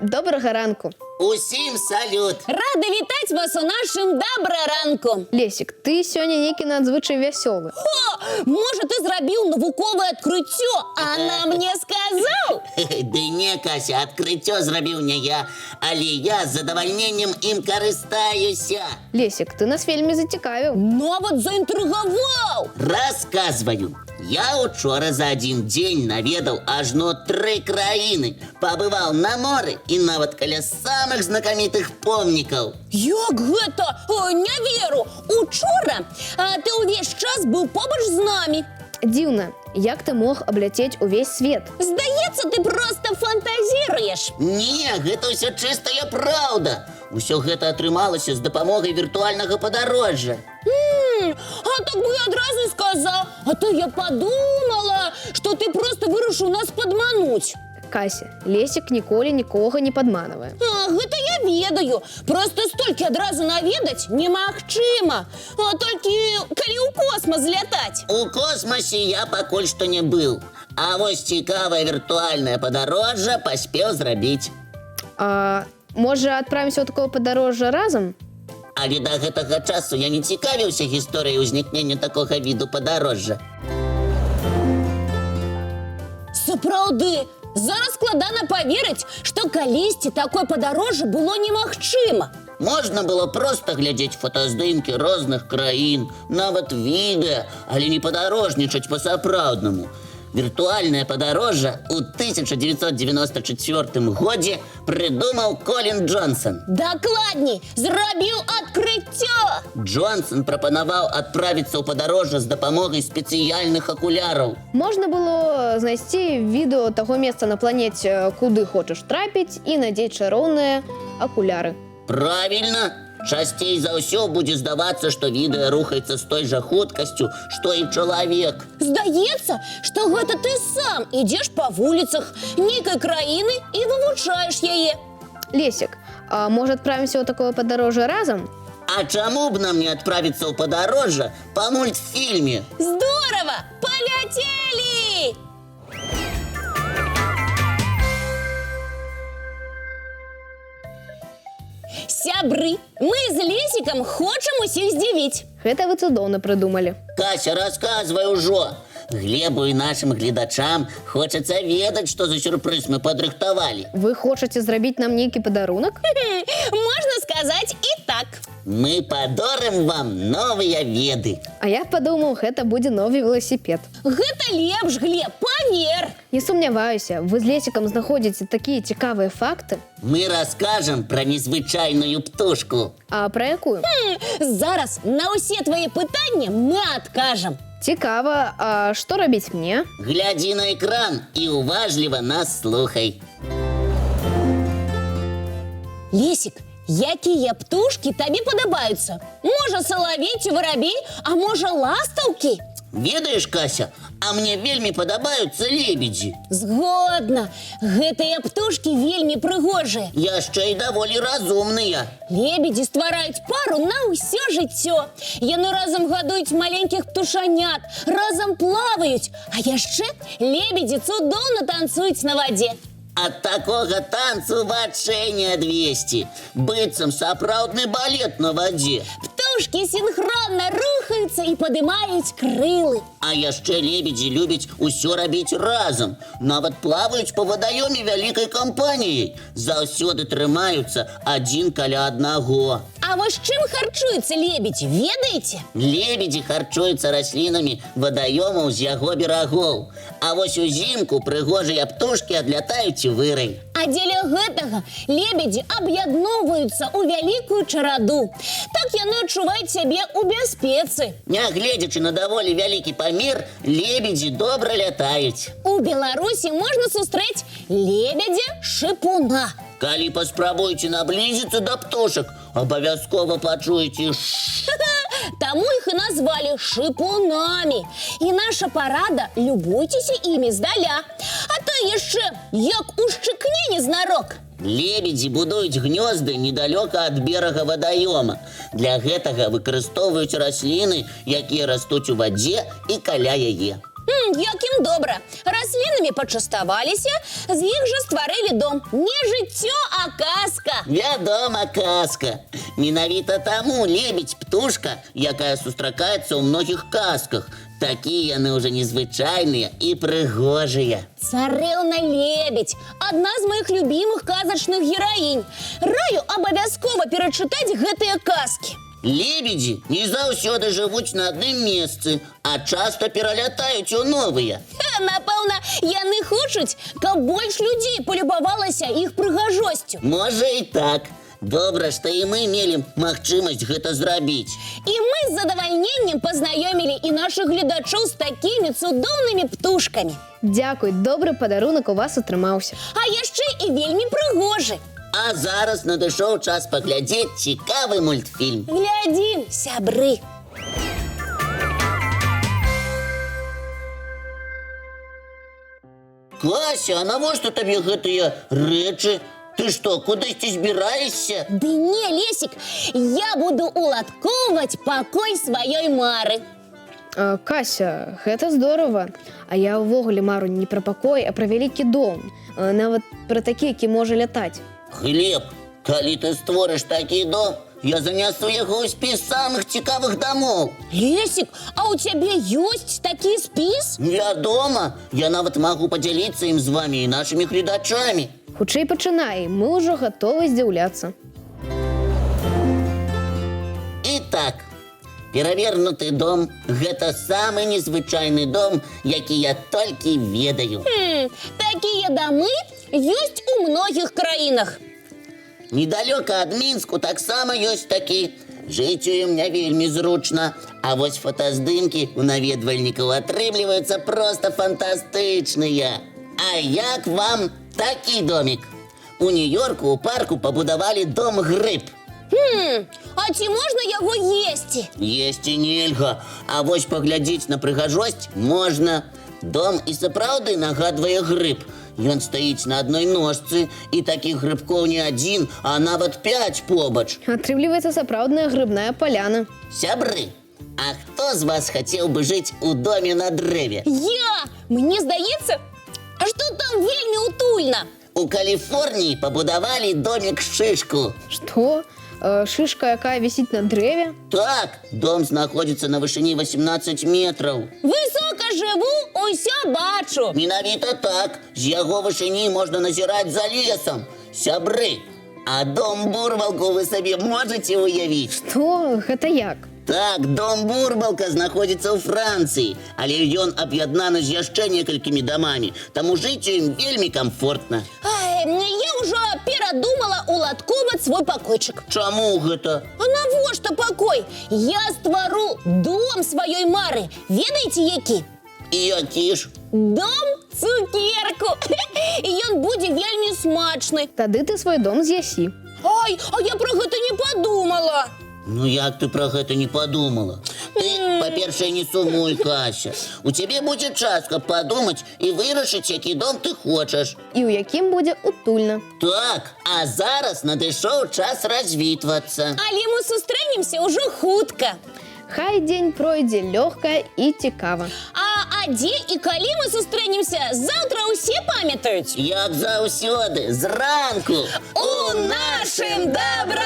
Добрага ранку. Усім салют! Рада вітаць вас у нашым добраранку. Лесік, ты сёння нейкі надзвычай вясёлы. Можа, ты зрабіў навуковае адкрыццё, а нам не сказаў? Ды не, Кася, адкрыццё зрабіў не я, але я з задавальненнем ім карыстаюся. Лесік, ты нас вельмі зацікавіў. Нават заінтрыгаваў. Расказваю. Я учора за один дзень наведаў ажно 3 краіны, пабываў на моры і нават каля самых знакамітых помнікаў. Як гэта? Не веру. Учора ты ўвесь час быў побач з намі. Дзіўна, як ты мог абляцець увесь свет? Здаецца, ты проста фантазіруеш. Не, гэта ўсё чыстая праўда. Усё гэта атрымалася з дапамогай віртуальнага падарожжа. А так бы я адразу сказаў. А то я подумала, што ты просто вырашыў нас падмануць. Кася, Лесік ніколі нікога не падманывае. Гэта я ведаю. Просто столькі адразу наведаць немагчыма. Толькі калі ў космас злятаць. У космосе я пакуль што не быў. А вось цікавае віртуальнае падарожжа паспеў зрабіць. А можа, адправімся ў такое падарожжа разам? Але да гэтага часу я не цікавіўся гісторыяй узнікнення такога віду падарожжа. Сапраўды, зараз складана паверыць, што калісьці такое падарожжа было немагчыма. Можна было проста глядзець фотаздымкі розных краін, нават відэа, але не падарожнічаць па-сапраўднаму. Віртуальнае падарожжа ў 1994 годзе прыдумаў Колін Джонсон. Дакладней, зрабіў адкрыццё. Джонсон прапанаваў адправіцца ў падарожжа з дапамогай спецыяльных акуляраў. Можна было знайсці відэо таго месца на планеце, куды хочаш трапіць, і надзець чароўныя акуляры. Правільна! Часцей за ўсё будзе здавацца, што відэа рухаецца з той жа хуткасцю, што і чалавек. Здаецца, што гэта ты сам ідзеш па вуліцах нейкай краіны і вывучаеш яе. Лесік, а можа, адправімся ў такое падарожжа разам? А чаму б нам не адправіцца ў падарожжа па мультфільме? Здорава! Паляцелі! Сябры, мы з Лесікам хочам усіх здзівіць. Гэта вы цудоўна прыдумалі. Кася, расказвай ужо. Глебу і нашым гледачам хочацца ведаць, што за сюрпрыз мы падрыхтавалі. Вы хочаце зрабіць нам нейкі падарунак? Можна сказаць і так. Мы падорым вам новыя веды. А я падумаў, гэта будзе новы веласіпед. Гэта лепш, Глеб, павер. Не сумняваюся, вы з Лесікам знаходзіце такія цікавыя факты. Мы раскажам пра незвычайную птушку. А пра якую? Зараз на ўсе твае пытанні мы адкажам. Цікава, а што рабіць мне? Глядзі на экран і уважліва нас слухай. Лесік, якія птушкі табе падабаюцца? Можа, салавей ці варабей, а можа, ластаўкі? Ведаеш, Кася, а мне вельмі падабаюцца лебедзі. Згодна, гэтыя птушкі вельмі прыгожыя. Яшчэ і даволі разумныя. Лебедзі ствараюць пару на ўсё жыццё. Яны разам гадуюць маленькіх птушанят, разам плаваюць. А яшчэ лебедзі цудоўна танцуюць на вадзе. Ад такога танцу вачэй не адвесці. Быццам сапраўдны балет на вадзе. Птушкі сінхронна рухаюцца і падымаюць крылы. А яшчэ лебедзі любяць усё рабіць разам. Нават плаваюць па вадаёме вялікай кампаніяй. Заўсёды трымаюцца адзін каля аднаго. А вось чым харчуюцца лебедзі, ведаеце? Лебедзі харчуюцца раслінамі вадаёмаў з яго берагоў. А вось узімку прыгожыя птушкі адлятаюць у вырай. А дзеля гэтага лебедзі аб'ядноўваюцца ў вялікую чараду. Так яны адчуваюць сябе ў бяспецы. Нягледзячы на даволі вялікі памер, лебедзі добра лятаюць. У Беларусі можна сустрэць лебедзя-шыпуна. Калі паспрабуеце наблізіцца да птушак, абавязкова пачуеце ш. Таму іх і назвалі шыпунамі. І наша парада, любуйцеся імі здаля. А то яшчэ як ушчыкне незнарок. Лебедзі будуюць гнёзды недалёка ад берага вадаёма. Для гэтага выкарыстоўваюць расліны, якія растуць у вадзе і каля яе. Якім добра. Раслінамі пачаставаліся, з іх жа стварылі дом. Не жыццё, а казка. Вядома, казка. Менавіта таму лебедь птушка, якая сустракаецца ў многіх казках. Такія яны ўжо незвычайныя і прыгожыя. Царэўна лебедь. Адна з маіх любімых казачных гераінь. Раю абавязкова перачытаць гэтыя казкі. Лебедзі не заўсёды жывуць на адным месцы, а часта пералятаюць у новыя. Напэўна, яны хочуць, каб больш людзей полюбавалася іх прыгажосцю. Можа і так. Добра, што і мы мелі магчымасць гэта зрабіць. І мы з задавальненнем пазнаёмілі і нашых гледачоў з такімі цудоўнымі птушкамі. Дзякуй, добры падарунак у вас атрымаўся. А яшчэ і вельмі прыгожы. А зараз надышоў час паглядзець цікавы мультфільм. Глядзім, сябры. Кася, а навошта табе гэтыя рэчы? Ты што, кудысьці збіраешся? Ды не, Лесік, я буду уладкоўваць пакой сваёй Мары. Кася, гэта здорава. А я ўвогуле мару не пра пакой, а пра вялікі дом. Нават пра такі, які можа лятаць. Глеб, калі ты створыш такі дом, я занясу яго ў спіс самых цікавых дамоў. Лесік, а ў цябе ёсць такі спіс? Вядома, я нават магу падзяліцца ім з вамі і нашымі гледачамі. Хутчэй пачынай, мы ўжо гатовы здзіўляцца. Итак, перавернуты дом – гэта самы незвычайны дом, які я толькі ведаю. Такія дамы ёсць у многіх краінах. Недалёка ад Мінску таксама ёсць такі. Жыць у ім не вельмі зручна, а вось фотаздымкі у наведвальнікаў атрымліваюцца проста фантастычныя. А як вам такі домік? У Нью-Йорку ў парку пабудавалі дом-грыб. А ці можна яго есці? Есці нельга, а вось паглядзець на прыгажосць можна. Дом і сапраўды нагадвае грыб. Ён стаіць на адной ножцы, і такіх грыбкоў не адзін, а нават 5 побач. Атрымліваецца сапраўдная грыбная паляна. Сябры, а хто з вас хацеў бы жыць у доме на дрэве? Я! Мне здаецца, што там вельмі утульна. У Каліфорніі пабудавалі домік-шышку. Што? Шышка, якая вісіць на дрэве? Так, дом знаходзіцца на вышыні 18 метраў. Высока жыву, усё бачу. Менавіта так, з яго вышыні можна назіраць за лесам. Сябры, а дом-бурвалку вы сабе можаце уявіць? Што? Гэта як? Так, дом-бурвалка знаходзіцца ў Францыі, але ён аб'яднаны з яшчэ некалькімі дамамі, таму жыць у ім вельмі камфортна. Я ўжо перадумала уладкоўваць свой пакойчык. Чаму гэта? А навошта пакой? Я ствару дом сваёй Мары. Ведаеце, які? І які ж? Дом-цукерку. І ён будзе вельмі смачны. Тады ты свой дом з'ясі. Ай, а я пра гэта не падумала. Ну як ты пра гэта не падумала? Ты, па-першае, не сумуй, Кася. У цябе будзе час, каб падумаць і вырашыць, які дом ты хочаш. І ў якім будзе утульна. Так, а зараз надышоў час развітвацца. Але мы сустрэнемся ўжо хутка. Хай дзень пройдзе лёгка і цікава. А дзе і калі мы сустрэнемся, заўтра ўсе памятаюць. Як заўсёды, зранку. У нашым добра